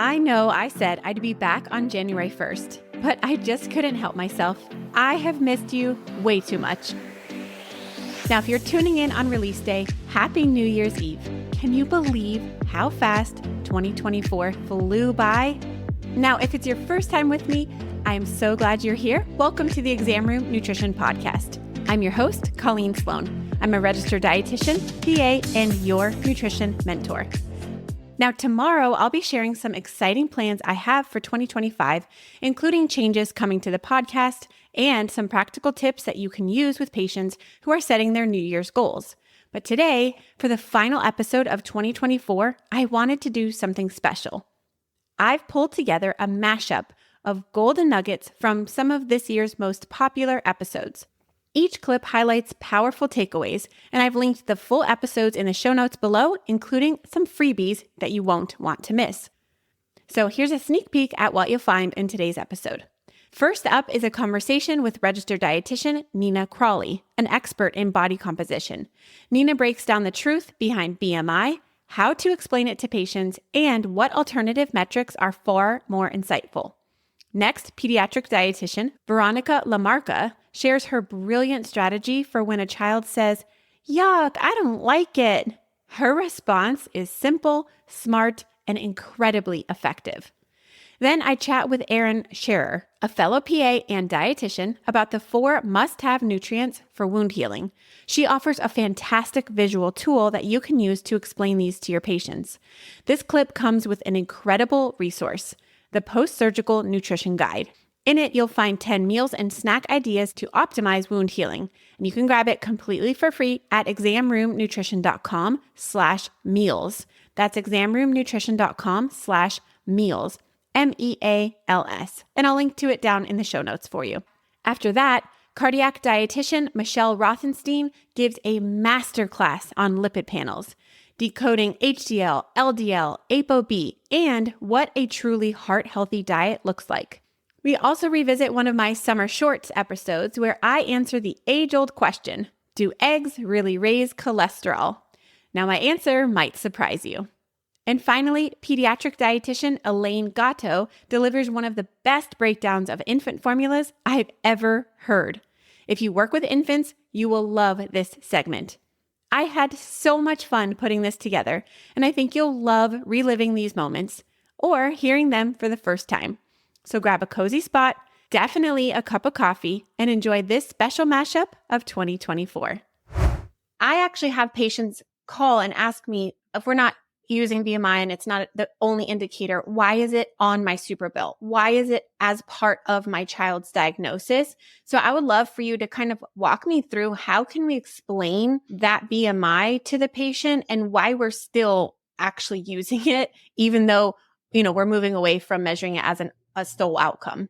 I know I said I'd be back on January 1st, but I just couldn't help myself. I have missed you way too much. Now, if you're tuning in on release day, happy New Year's Eve. Can you believe how fast 2024 flew by? Now, if it's your first time with me, I am so glad you're here. Welcome to the Exam Room Nutrition Podcast. I'm your host, Colleen Sloan. I'm a registered dietitian, PA, and your nutrition mentor. Now, tomorrow, I'll be sharing some exciting plans I have for 2025, including changes coming to the podcast and some practical tips that you can use with patients who are setting their New Year's goals. But today, for the final episode of 2024, I wanted to do something special. I've pulled together a mashup of golden nuggets from some of this year's most popular episodes. Each clip highlights powerful takeaways, and I've linked the full episodes in the show notes below, including some freebies that you won't want to miss. So here's a sneak peek at what you'll find in today's episode. First up is a conversation with registered dietitian Nina Crawley, an expert in body composition. Nina breaks down the truth behind BMI, how to explain it to patients, and what alternative metrics are far more insightful. Next, pediatric dietitian Veronica Lamarca shares her brilliant strategy for when a child says, "Yuck, I don't like it." Her response is simple, smart, and incredibly effective. Then I chat with Erin Scherer, a fellow PA and dietitian, about the 4 must-have nutrients for wound healing. She offers a fantastic visual tool that you can use to explain these to your patients. This clip comes with an incredible resource, the Post-Surgical Nutrition Guide. In it, you'll find 10 meals and snack ideas to optimize wound healing, and you can grab it completely for free at examroomnutrition.com/meals. That's examroomnutrition.com/meals, MEALS, and I'll link to it down in the show notes for you. After that, cardiac dietitian Michelle Rothenstein gives a masterclass on lipid panels, decoding HDL, LDL, ApoB, and what a truly heart-healthy diet looks like. We also revisit one of my Summer Shorts episodes where I answer the age-old question, do eggs really raise cholesterol? Now, my answer might surprise you. And finally, pediatric dietitian Elaine Gatto delivers one of the best breakdowns of infant formulas I've ever heard. If you work with infants, you will love this segment. I had so much fun putting this together, and I think you'll love reliving these moments or hearing them for the first time. So grab a cozy spot, definitely a cup of coffee, and enjoy this special mashup of 2024. I actually have patients call and ask me if we're not using BMI and it's not the only indicator, why is it on my super bill? Why is it as part of my child's diagnosis? So I would love for you to kind of walk me through how can we explain that BMI to the patient and why we're still actually using it, even though, we're moving away from measuring it as a sole outcome.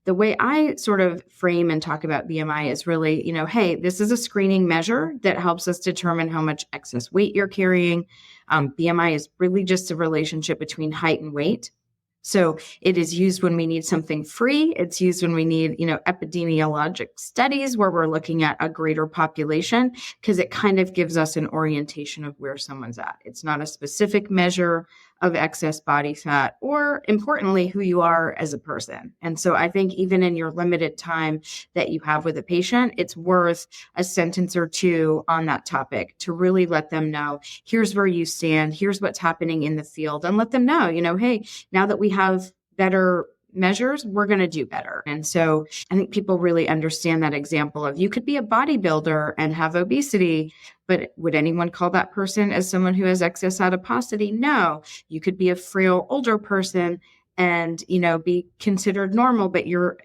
The way I sort of frame and talk about BMI is really, hey, this is a screening measure that helps us determine how much excess weight you're carrying. BMI is really just a relationship between height and weight. So it is used when we need something free. It's used when we need, epidemiologic studies where we're looking at a greater population because it kind of gives us an orientation of where someone's at. It's not a specific measure of excess body fat or, importantly, who you are as a person. And so I think even in your limited time that you have with a patient, it's worth a sentence or two on that topic to really let them know, here's where you stand, here's what's happening in the field, and let them know, hey, now that we have better measures, we're going to do better. And so I think people really understand that example of you could be a bodybuilder and have obesity, but would anyone call that person as someone who has excess adiposity? No. You could be a frail older person and, be considered normal, but you're,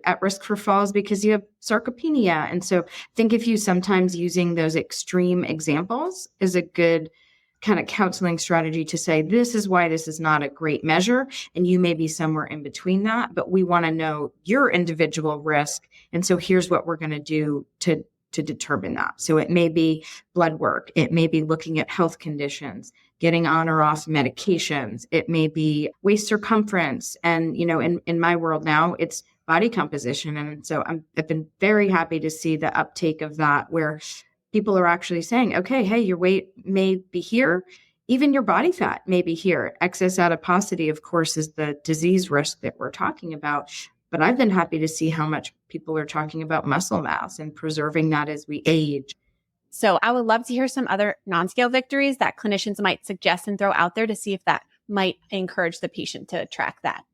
at risk for falls because you have sarcopenia. And so I think if you sometimes using those extreme examples is a good kind of counseling strategy to say, this is why this is not a great measure. And you may be somewhere in between that, but we want to know your individual risk. And so here's what we're going to do to determine that. So it may be blood work. It may be looking at health conditions, getting on or off medications. It may be waist circumference. And, in my world now, it's body composition. And so I've been very happy to see the uptake of that where people are actually saying, okay, hey, your weight may be here. Even your body fat may be here. Excess adiposity, of course, is the disease risk that we're talking about. But I've been happy to see how much people are talking about muscle mass and preserving that as we age. So I would love to hear some other non-scale victories that clinicians might suggest and throw out there to see if that might encourage the patient to track that.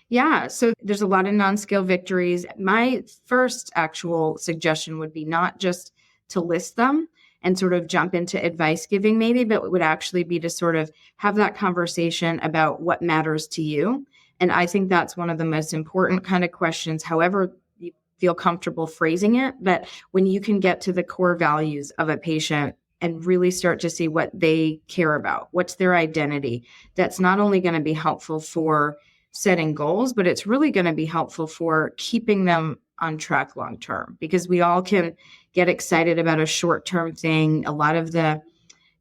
Yeah, so there's a lot of non-scale victories. My first actual suggestion would be not just to list them and sort of jump into advice giving maybe, but it would actually be to sort of have that conversation about what matters to you. And I think that's one of the most important kind of questions, however you feel comfortable phrasing it. But when you can get to the core values of a patient and really start to see what they care about, what's their identity, that's not only going to be helpful for setting goals, but it's really going to be helpful for keeping them on track long term, because we all can get excited about a short term thing. A lot of the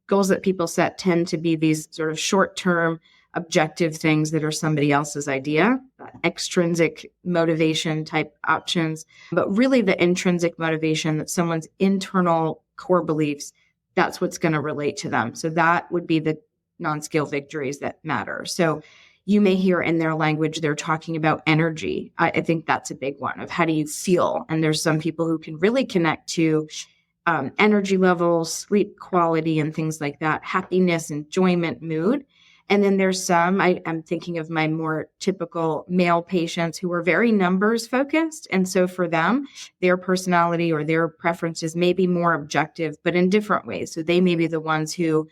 goals that people set tend to be these sort of short term objective things that are somebody else's idea, extrinsic motivation type options, but really the intrinsic motivation, that someone's internal core beliefs, that's what's going to relate to them. So that would be the non-scale victories that matter. So you may hear in their language, they're talking about energy. I think that's a big one of how do you feel? And there's some people who can really connect to energy levels, sleep quality, and things like that, happiness, enjoyment, mood. And then there's some, I'm thinking of my more typical male patients who are very numbers focused. And so for them, their personality or their preferences may be more objective, but in different ways. So they may be the ones who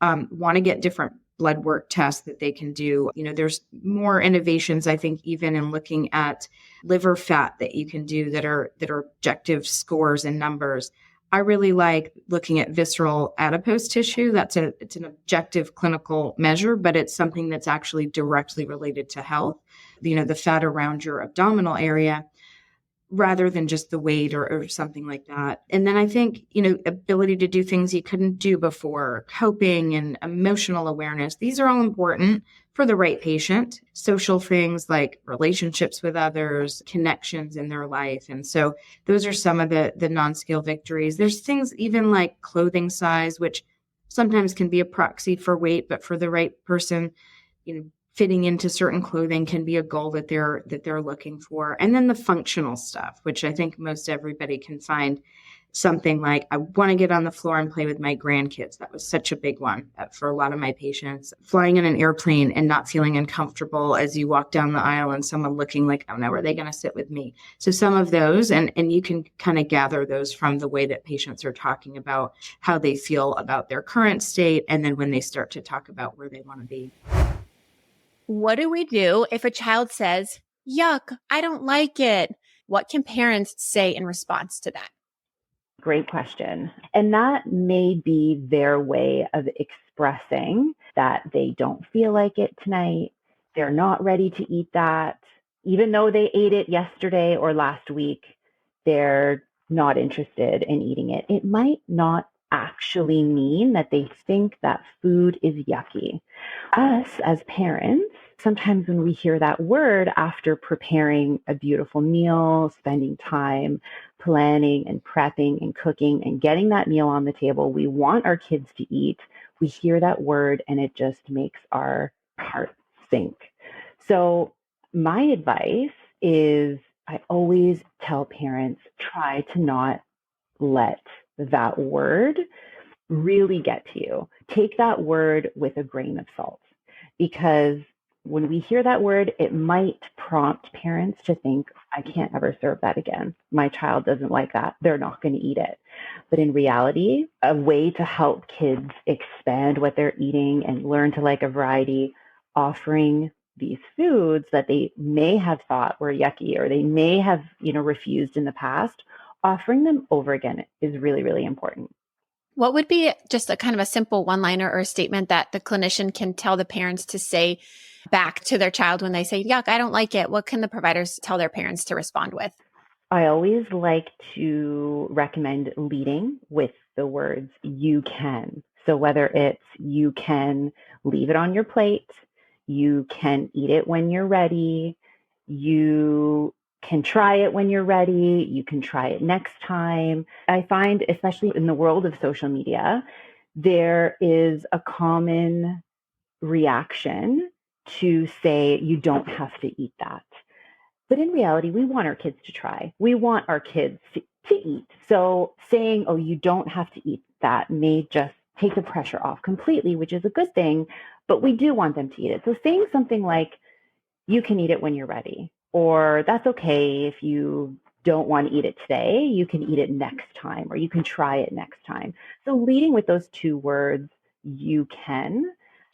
want to get different blood work tests that they can do. You know, there's more innovations, I think, even in looking at liver fat that you can do that are objective scores and numbers. I really like looking at visceral adipose tissue. It's an objective clinical measure, but it's something that's actually directly related to health. You know, the fat around your abdominal area, rather than just the weight or something like that. And then I think, you know, ability to do things you couldn't do before, coping and emotional awareness. These are all important for the right patient. Social things like relationships with others, connections in their life. And so those are some of the non-scale victories. There's things even like clothing size, which sometimes can be a proxy for weight, but for the right person, you know, fitting into certain clothing can be a goal that they're looking for. And then the functional stuff, which I think most everybody can find something like, I want to get on the floor and play with my grandkids. That was such a big one for a lot of my patients. Flying in an airplane and not feeling uncomfortable as you walk down the aisle and someone looking like, oh no, are they going to sit with me? So some of those, and you can kind of gather those from the way that patients are talking about how they feel about their current state. And then when they start to talk about where they want to be. What do we do if a child says, yuck, I don't like it? What can parents say in response to that? Great question. And that may be their way of expressing that they don't feel like it tonight. They're not ready to eat that. Even though they ate it yesterday or last week, they're not interested in eating it. It might not actually mean that they think that food is yucky. Us as parents, sometimes when we hear that word after preparing a beautiful meal, spending time planning and prepping and cooking and getting that meal on the table we want our kids to eat, we hear that word and it just makes our heart sink. So my advice is I always tell parents, try to not let that word really get to you. Take that word with a grain of salt, because when we hear that word, it might prompt parents to think, I can't ever serve that again. My child doesn't like that. They're not going to eat it. But in reality, a way to help kids expand what they're eating and learn to like a variety, offering these foods that they may have thought were yucky or they may have, refused in the past, offering them over again is really, really important. What would be just a kind of a simple one-liner or a statement that the clinician can tell the parents to say back to their child when they say, yuck, I don't like it? What can the providers tell their parents to respond with? I always like to recommend leading with the words, you can. So whether it's you can leave it on your plate, you can eat it when you're ready, you can try it when you're ready, you can try it next time. I find, especially in the world of social media, there is a common reaction to say, you don't have to eat that. But in reality, we want our kids to try. We want our kids to eat. So saying, oh, you don't have to eat that may just take the pressure off completely, which is a good thing, but we do want them to eat it. So saying something like, you can eat it when you're ready, or that's okay if you don't want to eat it today, you can eat it next time, or you can try it next time. So leading with those two words, you can,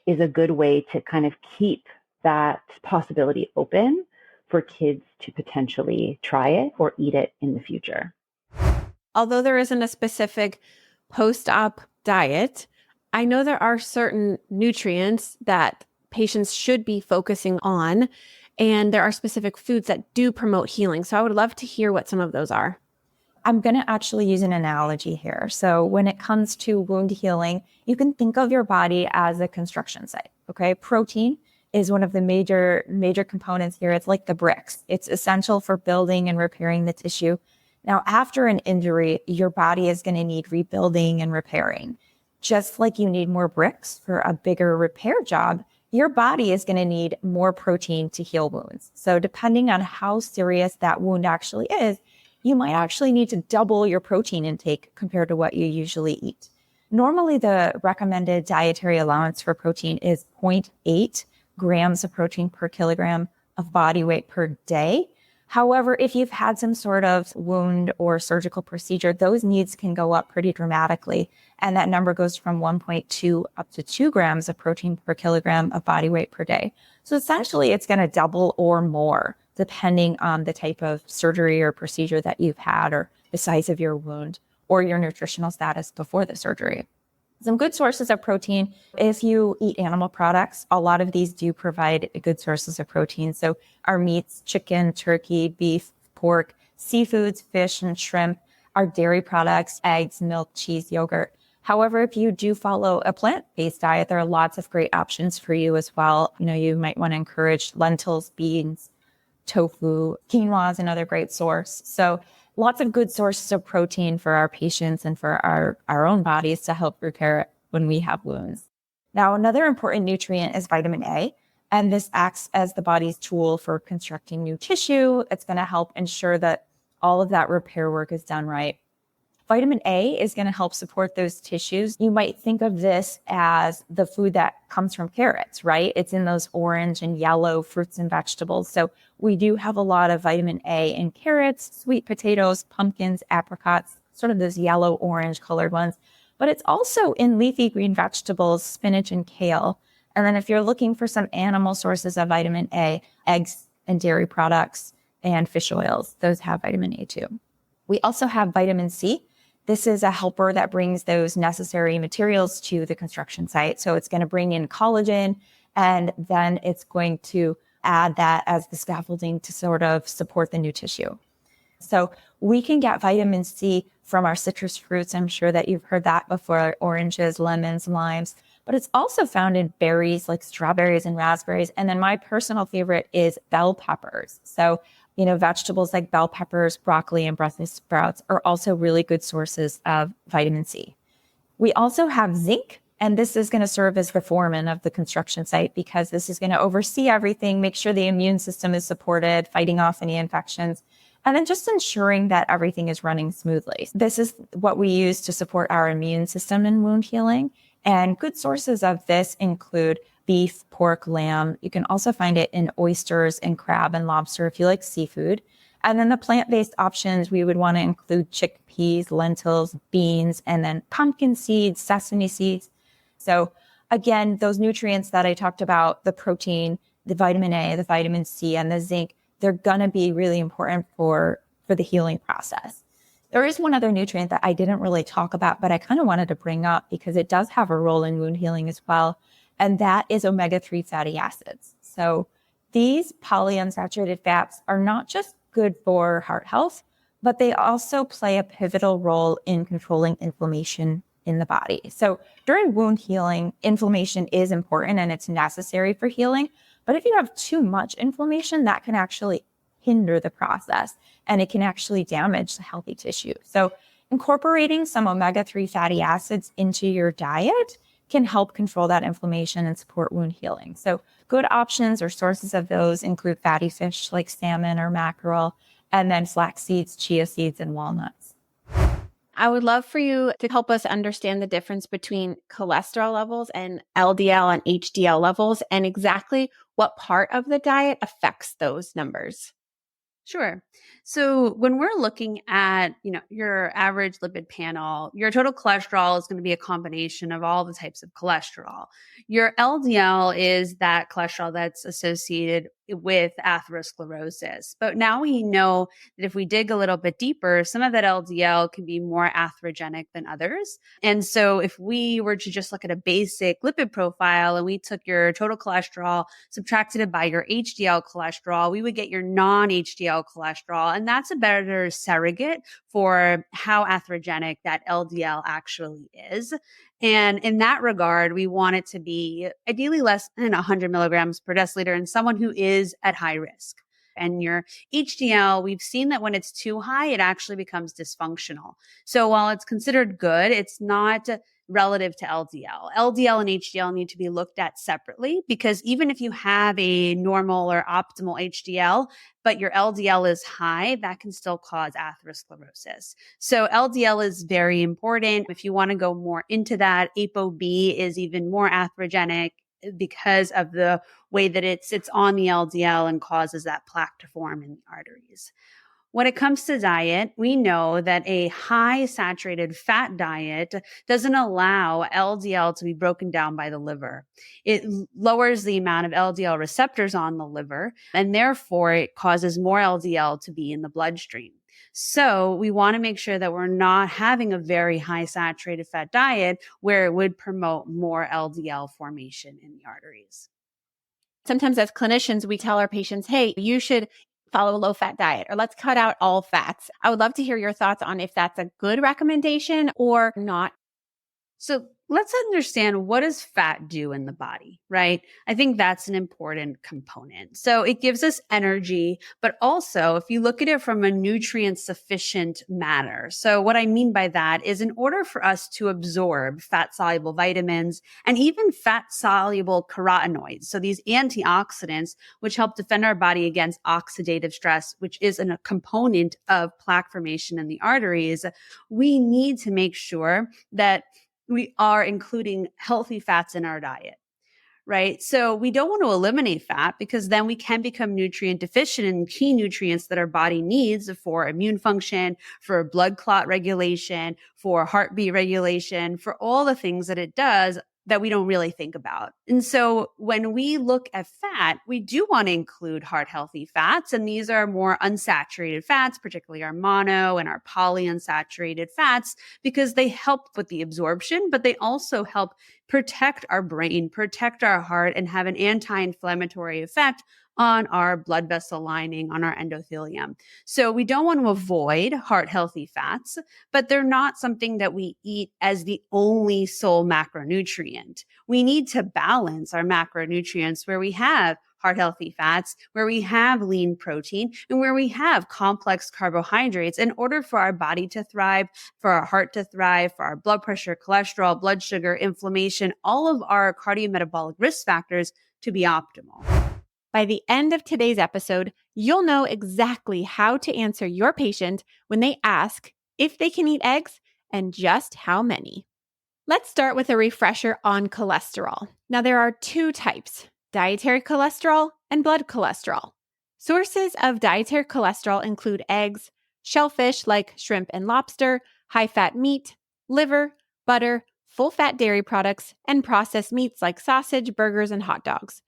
is a good way to kind of keep that possibility open for kids to potentially try it or eat it in the future. Although there isn't a specific post-op diet, I know there are certain nutrients that patients should be focusing on, and there are specific foods that do promote healing. So I would love to hear what some of those are. I'm going to actually use an analogy here. So when it comes to wound healing, you can think of your body as a construction site, okay? Protein is one of the major components here. It's like the bricks. It's essential for building and repairing the tissue. Now, after an injury, your body is going to need rebuilding and repairing. Just like you need more bricks for a bigger repair job, your body is going to need more protein to heal wounds. So depending on how serious that wound actually is, you might actually need to double your protein intake compared to what you usually eat. Normally, the recommended dietary allowance for protein is 0.8 grams of protein per kilogram of body weight per day. However, if you've had some sort of wound or surgical procedure, those needs can go up pretty dramatically. And that number goes from 1.2 up to 2 grams of protein per kilogram of body weight per day. So essentially, it's going to double or more, depending on the type of surgery or procedure that you've had, or the size of your wound, or your nutritional status before the surgery. Some good sources of protein. If you eat animal products, a lot of these do provide good sources of protein. So our meats, chicken, turkey, beef, pork, seafoods, fish, and shrimp, our dairy products, eggs, milk, cheese, yogurt. However, if you do follow a plant-based diet, there are lots of great options for you as well. You might want to encourage lentils, beans, tofu, quinoa is another great source. So lots of good sources of protein for our patients and for our own bodies to help repair it when we have wounds. Now, another important nutrient is vitamin A, and this acts as the body's tool for constructing new tissue. It's going to help ensure that all of that repair work is done right. Vitamin A is going to help support those tissues. You might think of this as the food that comes from carrots, right? It's in those orange and yellow fruits and vegetables. So we do have a lot of vitamin A in carrots, sweet potatoes, pumpkins, apricots, sort of those yellow, orange colored ones. But it's also in leafy green vegetables, spinach and kale. And then if you're looking for some animal sources of vitamin A, eggs and dairy products and fish oils, those have vitamin A too. We also have vitamin C. This is a helper that brings those necessary materials to the construction site. So it's going to bring in collagen, and then it's going to add that as the scaffolding to sort of support the new tissue. So we can get vitamin C from our citrus fruits. I'm sure that you've heard that before: oranges, lemons, limes. But it's also found in berries like strawberries and raspberries. And then my personal favorite is bell peppers. So vegetables like bell peppers, broccoli, and Brussels sprouts are also really good sources of vitamin C. We also have zinc, and this is going to serve as the foreman of the construction site, because this is going to oversee everything, make sure the immune system is supported, fighting off any infections, and then just ensuring that everything is running smoothly. This is what we use to support our immune system in wound healing. And good sources of this include beef, pork, lamb. You can also find it in oysters and crab and lobster if you like seafood. And then the plant-based options, we would want to include chickpeas, lentils, beans, and then pumpkin seeds, sesame seeds. So again, those nutrients that I talked about, the protein, the vitamin A, the vitamin C, and the zinc, they're going to be really important for the healing process. There is one other nutrient that I didn't really talk about, but I kind of wanted to bring up because it does have a role in wound healing as well. And that is omega-3 fatty acids. So these polyunsaturated fats are not just good for heart health, but they also play a pivotal role in controlling inflammation in the body. So during wound healing, inflammation is important and it's necessary for healing. But if you have too much inflammation, that can actually hinder the process, and it can actually damage the healthy tissue. So incorporating some omega-3 fatty acids into your diet can help control that inflammation and support wound healing. So good options or sources of those include fatty fish like salmon or mackerel, and then flax seeds, chia seeds, and walnuts. I would love for you to help us understand the difference between cholesterol levels and LDL and HDL levels and exactly what part of the diet affects those numbers. Sure. So when we're looking at, your average lipid panel, your total cholesterol is going to be a combination of all the types of cholesterol. Your LDL is that cholesterol that's associated with atherosclerosis. But now we know that if we dig a little bit deeper, some of that LDL can be more atherogenic than others. And so if we were to just look at a basic lipid profile and we took your total cholesterol, subtracted it by your HDL cholesterol, we would get your non-HDL cholesterol. And that's a better surrogate for how atherogenic that LDL actually is. And in that regard, we want it to be ideally less than 100 milligrams per deciliter in someone who is at high risk. And your HDL, we've seen that when it's too high, it actually becomes dysfunctional. So while it's considered good, it's not relative to LDL. LDL and HDL need to be looked at separately because even if you have a normal or optimal HDL, but your LDL is high, that can still cause atherosclerosis. So LDL is very important. If you want to go more into that, ApoB is even more atherogenic because of the way that it sits on the LDL and causes that plaque to form in the arteries. When it comes to diet, we know that a high saturated fat diet doesn't allow LDL to be broken down by the liver. It lowers the amount of LDL receptors on the liver, and therefore it causes more LDL to be in the bloodstream. So we want to make sure that we're not having a very high saturated fat diet where it would promote more LDL formation in the arteries. Sometimes as clinicians, we tell our patients, hey, you should follow a low-fat diet or let's cut out all fats. I would love to hear your thoughts on if that's a good recommendation or not. So let's understand, what does fat do in the body, right? I think that's an important component. So it gives us energy, but also if you look at it from a nutrient sufficient manner. So what I mean by that is in order for us to absorb fat soluble vitamins and even fat soluble carotenoids, so these antioxidants, which help defend our body against oxidative stress, which is a component of plaque formation in the arteries, we need to make sure that we are including healthy fats in our diet, right? So we don't want to eliminate fat because then we can become nutrient deficient in key nutrients that our body needs for immune function, for blood clot regulation, for heartbeat regulation, for all the things that it does that we don't really think about. And so when we look at fat, we do want to include heart healthy fats. And these are more unsaturated fats, particularly our mono and our polyunsaturated fats, because they help with the absorption, but they also help protect our brain, protect our heart, and have an anti-inflammatory effect on our blood vessel lining, on our endothelium. So we don't want to avoid heart healthy fats, but they're not something that we eat as the only sole macronutrient. We need to balance our macronutrients where we have heart healthy fats, where we have lean protein, and where we have complex carbohydrates in order for our body to thrive, for our heart to thrive, for our blood pressure, cholesterol, blood sugar, inflammation, all of our cardiometabolic risk factors to be optimal. By the end of today's episode, you'll know exactly how to answer your patient when they ask if they can eat eggs and just how many. Let's start with a refresher on cholesterol. Now, there are two types, dietary cholesterol and blood cholesterol. Sources of dietary cholesterol include eggs, shellfish like shrimp and lobster, high-fat meat, liver, butter, full-fat dairy products, and processed meats like sausage, burgers, and hot dogs.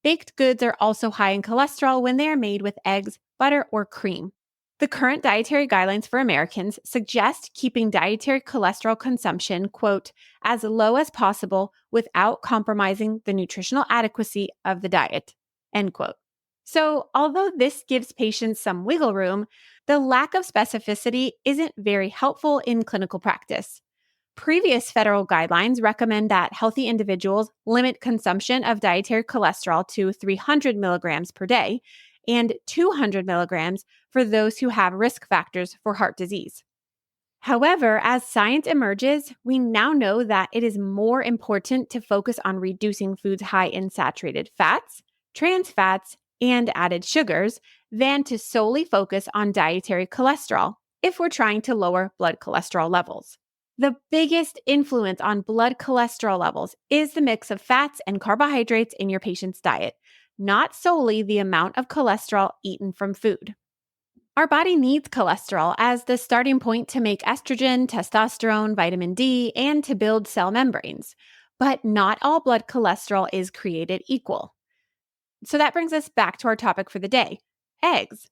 Baked goods are also high in cholesterol when they are made with eggs, butter, or cream. The current dietary guidelines for Americans suggest keeping dietary cholesterol consumption, quote, as low as possible without compromising the nutritional adequacy of the diet, end quote. So although this gives patients some wiggle room, the lack of specificity isn't very helpful in clinical practice. Previous federal guidelines recommend that healthy individuals limit consumption of dietary cholesterol to 300 milligrams per day and 200 milligrams for those who have risk factors for heart disease. However, as science emerges, we now know that it is more important to focus on reducing foods high in saturated fats, trans fats, and added sugars than to solely focus on dietary cholesterol if we're trying to lower blood cholesterol levels. The biggest influence on blood cholesterol levels is the mix of fats and carbohydrates in your patient's diet, not solely the amount of cholesterol eaten from food. Our body needs cholesterol as the starting point to make estrogen, testosterone, vitamin D, and to build cell membranes. But not all blood cholesterol is created equal. So that brings us back to our topic for the day, eggs.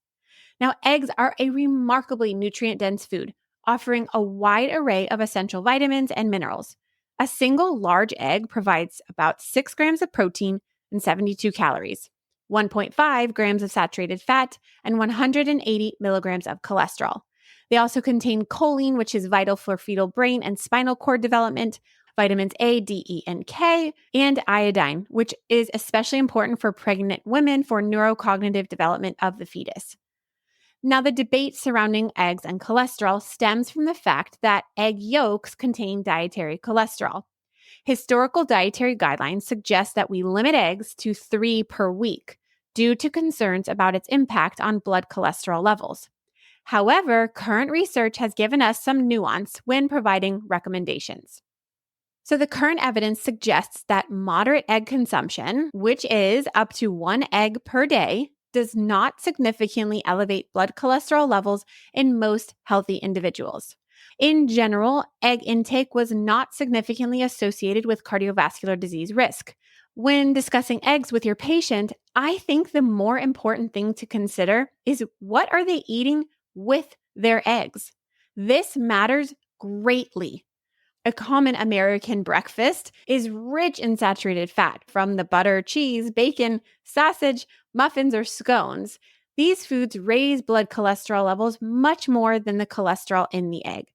Now, eggs are a remarkably nutrient-dense food, offering a wide array of essential vitamins and minerals. A single large egg provides about 6 grams of protein and 72 calories, 1.5 grams of saturated fat, and 180 milligrams of cholesterol. They also contain choline, which is vital for fetal brain and spinal cord development, vitamins A, D, E, and K, and iodine, which is especially important for pregnant women for neurocognitive development of the fetus. Now, the debate surrounding eggs and cholesterol stems from the fact that egg yolks contain dietary cholesterol. Historical dietary guidelines suggest that we limit eggs to 3 per week due to concerns about its impact on blood cholesterol levels. However, current research has given us some nuance when providing recommendations. So the current evidence suggests that moderate egg consumption, which is up to 1 egg per day, does not significantly elevate blood cholesterol levels in most healthy individuals. In general, egg intake was not significantly associated with cardiovascular disease risk. When discussing eggs with your patient, I think the more important thing to consider is what are they eating with their eggs? This matters greatly. A common American breakfast is rich in saturated fat from the butter, cheese, bacon, sausage, muffins, or scones. These foods raise blood cholesterol levels much more than the cholesterol in the egg.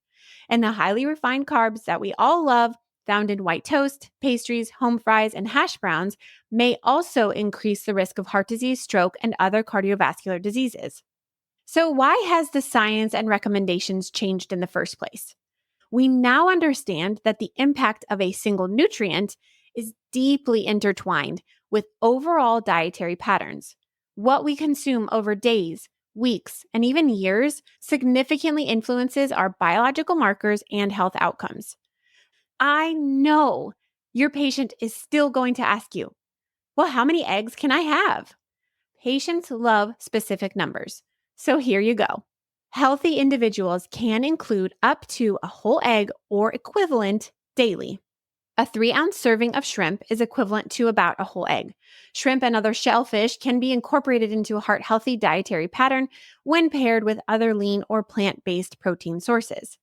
And the highly refined carbs that we all love, found in white toast, pastries, home fries, and hash browns, may also increase the risk of heart disease, stroke, and other cardiovascular diseases. So why has the science and recommendations changed in the first place? We now understand that the impact of a single nutrient is deeply intertwined with overall dietary patterns. What we consume over days, weeks, and even years significantly influences our biological markers and health outcomes. I know your patient is still going to ask you, well, how many eggs can I have? Patients love specific numbers. So here you go. Healthy individuals can include up to a whole egg or equivalent daily. A 3-ounce serving of shrimp is equivalent to about a whole egg. Shrimp and other shellfish can be incorporated into a heart-healthy dietary pattern when paired with other lean or plant-based protein sources.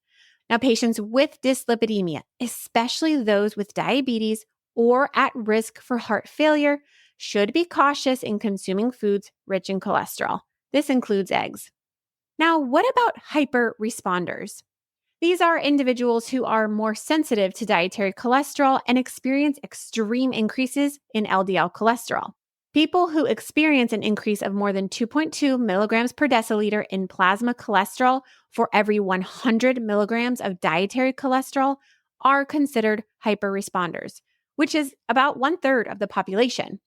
Now, patients with dyslipidemia, especially those with diabetes or at risk for heart failure, should be cautious in consuming foods rich in cholesterol. This includes eggs. Now, what about hyper-responders? These are individuals who are more sensitive to dietary cholesterol and experience extreme increases in LDL cholesterol. People who experience an increase of more than 2.2 milligrams per deciliter in plasma cholesterol for every 100 milligrams of dietary cholesterol are considered hyper-responders, which is about 1/3 of the population.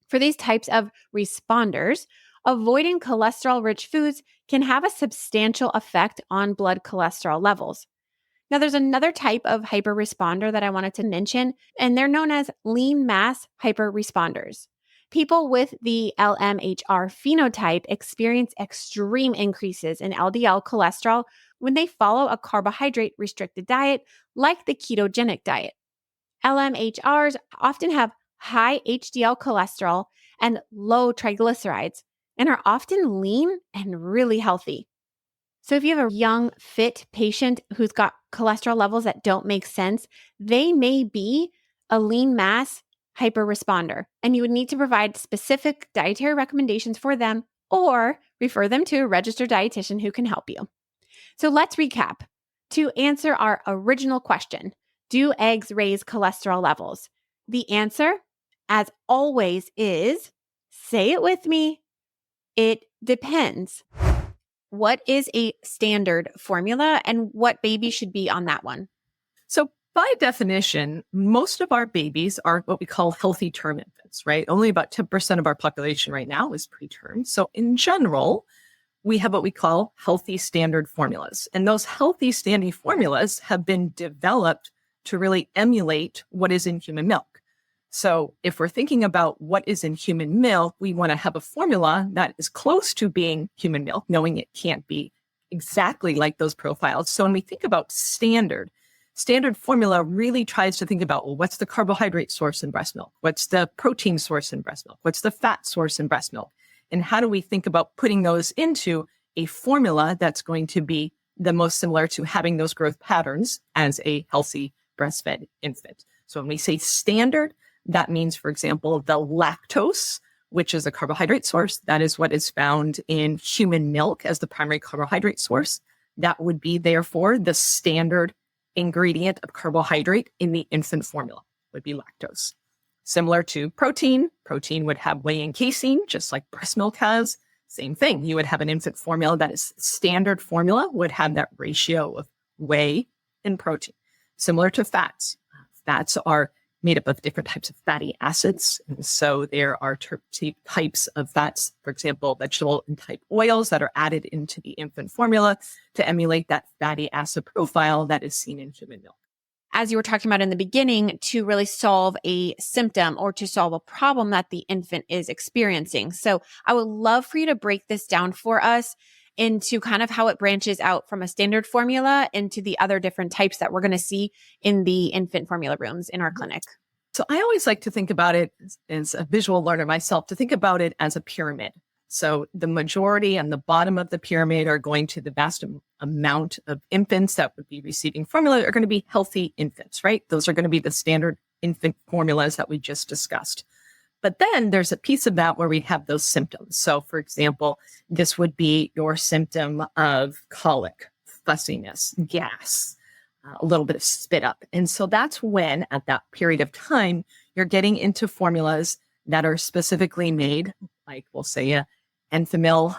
For these types of responders, avoiding cholesterol-rich foods can have a substantial effect on blood cholesterol levels. Now, there's another type of hyperresponder that I wanted to mention, and they're known as lean mass hyperresponders. People with the LMHR phenotype experience extreme increases in LDL cholesterol when they follow a carbohydrate-restricted diet like the ketogenic diet. LMHRs often have high HDL cholesterol and low triglycerides and are often lean and really healthy. So if you have a young, fit patient who's got cholesterol levels that don't make sense, they may be a lean mass hyperresponder, and you would need to provide specific dietary recommendations for them or refer them to a registered dietitian who can help you. So let's recap. To answer our original question, do eggs raise cholesterol levels? The answer, as always, is, say it with me, it depends. what is a standard formula and what baby should be on that one? So by definition, most of our babies are what we call healthy term infants, right? Only about 10% of our population right now is preterm. So in general, we have what we call healthy standard formulas. And those healthy standing formulas have been developed to really emulate what is in human milk. So if we're thinking about what is in human milk, we want to have a formula that is close to being human milk, knowing it can't be exactly like those profiles. So when we think about standard formula really tries to think about, well, what's the carbohydrate source in breast milk? What's the protein source in breast milk? What's the fat source in breast milk? And how do we think about putting those into a formula that's going to be the most similar to having those growth patterns as a healthy breastfed infant? So when we say standard, that means, for example, the lactose, which is a carbohydrate source. That is what is found in human milk as the primary carbohydrate source. That would be, therefore, the standard ingredient of carbohydrate in the infant formula would be lactose. Similar to protein would have whey and casein, just like breast milk has. Same thing. You would have an infant formula that is standard formula, would have that ratio of whey and protein. Similar to fats. Fats are made up of different types of fatty acids. And so there are types of fats, for example, vegetable and type oils that are added into the infant formula to emulate that fatty acid profile that is seen in human milk. As you were talking about in the beginning, to really solve a symptom or to solve a problem that the infant is experiencing. So I would love for you to break this down for us into kind of how it branches out from a standard formula into the other different types that we're going to see in the infant formula rooms in our clinic. So I always like to think about it as a visual learner myself, to think about it as a pyramid. So the majority and the bottom of the pyramid are going to the vast amount of infants that would be receiving formula are going to be healthy infants, right? Those are going to be the standard infant formulas that we just discussed. But then there's a piece of that where we have those symptoms. So for example, this would be your symptom of colic, fussiness, gas, a little bit of spit up. And so that's when at that period of time, you're getting into formulas that are specifically made, like we'll say a Enfamil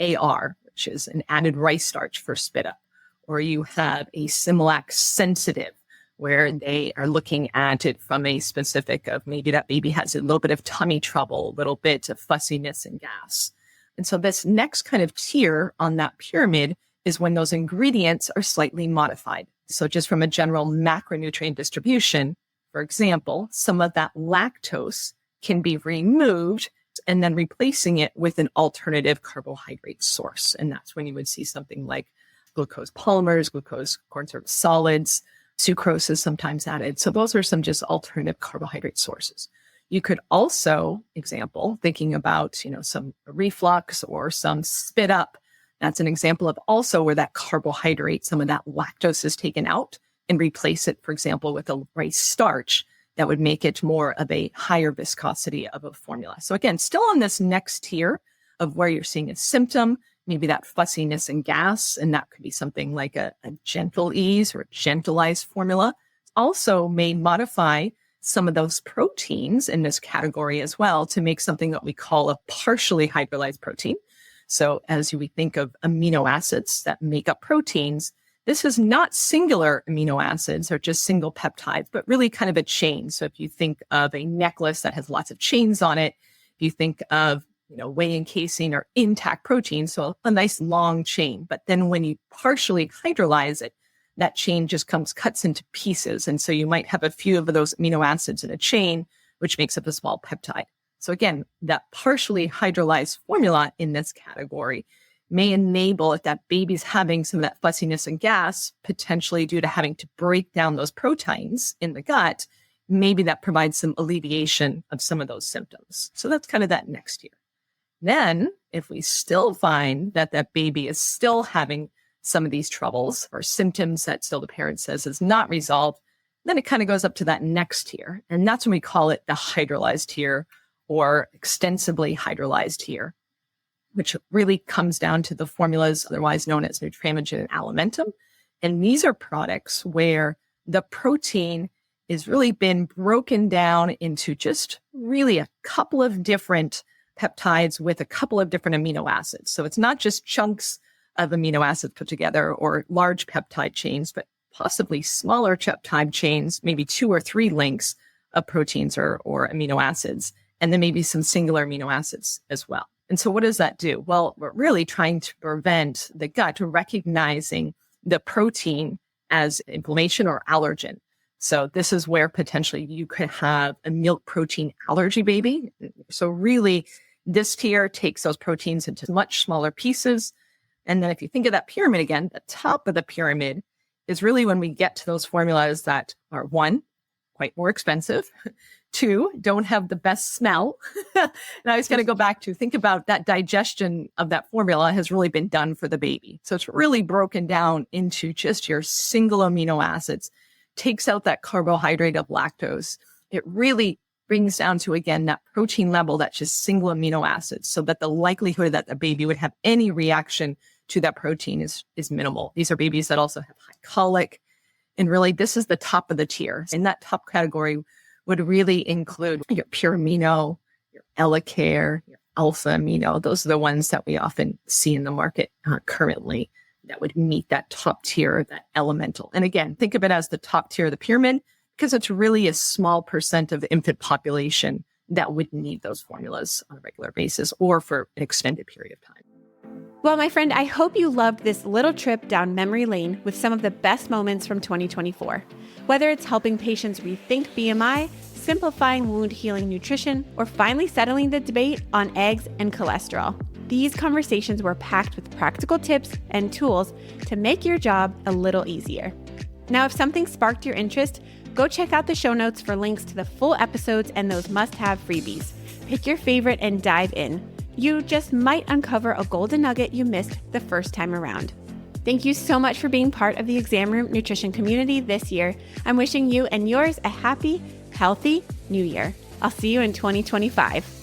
AR, which is an added rice starch for spit up. Or you have a Similac sensitive, where they are looking at it from a specific of maybe that baby has a little bit of tummy trouble, a little bit of fussiness and gas. And so this next kind of tier on that pyramid is when those ingredients are slightly modified. So just from a general macronutrient distribution, for example, some of that lactose can be removed and then replacing it with an alternative carbohydrate source. And that's when you would see something like glucose polymers, glucose corn syrup solids, sucrose is sometimes added. So those are some just alternative carbohydrate sources. You could also, example, thinking about, some reflux or some spit up. That's an example of also where that carbohydrate, some of that lactose is taken out and replace it, for example, with a rice starch that would make it more of a higher viscosity of a formula. So again, still on this next tier of where you're seeing a symptom, maybe that fussiness and gas, and that could be something like a gentle ease or a gentilized formula. Also may modify some of those proteins in this category as well to make something that we call a partially hydrolyzed protein. So as we think of amino acids that make up proteins, this is not singular amino acids or just single peptides, but really kind of a chain. So if you think of a necklace that has lots of chains on it, if you think of, whey and casein or intact protein, so a nice long chain. But then when you partially hydrolyze it, that chain just cuts into pieces. And so you might have a few of those amino acids in a chain, which makes up a small peptide. So again, that partially hydrolyzed formula in this category may enable, if that baby's having some of that fussiness and gas, potentially due to having to break down those proteins in the gut, maybe that provides some alleviation of some of those symptoms. So that's kind of that next tier. Then, if we still find that that baby is still having some of these troubles or symptoms that still the parent says is not resolved, then it kind of goes up to that next tier. And that's when we call it the hydrolyzed tier or extensively hydrolyzed tier, which really comes down to the formulas otherwise known as Nutramigen and Alimentum. And these are products where the protein is really been broken down into just really a couple of different peptides with a couple of different amino acids. So it's not just chunks of amino acids put together, or large peptide chains, but possibly smaller peptide chains, maybe 2 or 3 links of proteins or amino acids, and then maybe some singular amino acids as well. And so what does that do? Well, we're really trying to prevent the gut recognizing the protein as inflammation or allergen. So this is where potentially you could have a milk protein allergy baby. So really, this tier takes those proteins into much smaller pieces. And then if you think of that pyramid again, the top of the pyramid is really when we get to those formulas that are 1, quite more expensive, 2, don't have the best smell. And I was going to go back to think about that digestion of that formula has really been done for the baby. So it's really broken down into just your single amino acids, takes out that carbohydrate of lactose. It really brings down to, again, that protein level that's just single amino acids, so that the likelihood that the baby would have any reaction to that protein is minimal. These are babies that also have high colic. And really, this is the top of the tier. In that top category would really include your pure amino, your EleCare, your alpha amino. Those are the ones that we often see in the market currently that would meet that top tier, that elemental. And again, think of it as the top tier of the pyramid, because it's really a small percent of the infant population that would need those formulas on a regular basis or for an extended period of time. Well, my friend, I hope you loved this little trip down memory lane with some of the best moments from 2024. Whether it's helping patients rethink BMI, simplifying wound healing nutrition, or finally settling the debate on eggs and cholesterol, these conversations were packed with practical tips and tools to make your job a little easier. Now, if something sparked your interest, go check out the show notes for links to the full episodes and those must-have freebies. Pick your favorite and dive in. You just might uncover a golden nugget you missed the first time around. Thank you so much for being part of the Exam Room Nutrition community this year. I'm wishing you and yours a happy, healthy new year. I'll see you in 2025.